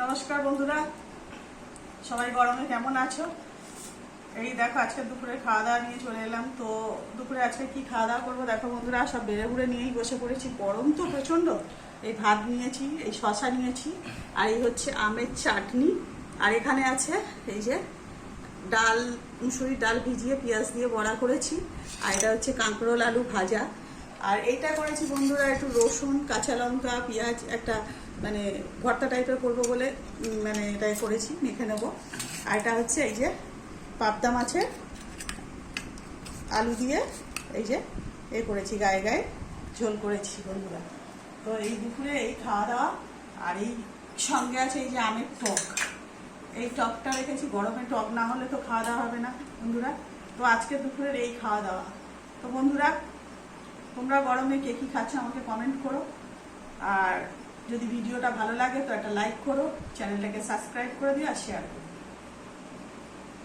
নমস্কার বন্ধুরা, সবাই গরমে কেমন আছো? এই দেখো আজকে দুপুরে খাওয়া দাওয়া নিয়ে চলে এলাম। তো দুপুরে আজকে কি খাওয়া দাওয়া করবো দেখো বন্ধুরা, সব বেড়ে বুড়ে নিয়েই বসে পড়েছি। গরম তো প্রচণ্ড। এই ভাত নিয়েছি, এই শশা নিয়েছি, আর এই হচ্ছে আমের চাটনি, আর এখানে আছে এই যে ডাল, মুসুরির ডাল ভিজিয়ে পেঁয়াজ দিয়ে বড়া করেছি, আর এটা হচ্ছে কাঁকরোল আলু ভাজা। আর এইটা করেছি বন্ধুরা একটু রসুন, কাঁচা লঙ্কা, পেঁয়াজ, একটা মানে ভর্তা টাইপের করবো বলে মানে এটাই করেছি, মেখে নেবো। আর এটা হচ্ছে এই যে পাবদা মাছের আলু দিয়ে এই যে করেছি, গায়ে গায়ে ঝোল করেছি বন্ধুরা। তো এই দুপুরে এই খাওয়া দাওয়া। আর এই সঙ্গে আছে এই যে আমের টক, এই টকটা রেখেছি, গরমে টক না হলে তো খাওয়া দাওয়া হবে না বন্ধুরা। তো আজকে দুপুরের এই খাওয়া দাওয়া। তো বন্ধুরা, তোমরা গরমে কে কী খাচ্ছ আমাকে কমেন্ট করো, আর যদি ভিডিওটা ভালো লাগে তো একটা লাইক করো, চ্যানেলটাকে সাবস্ক্রাইব করে দিও আর শেয়ার করো।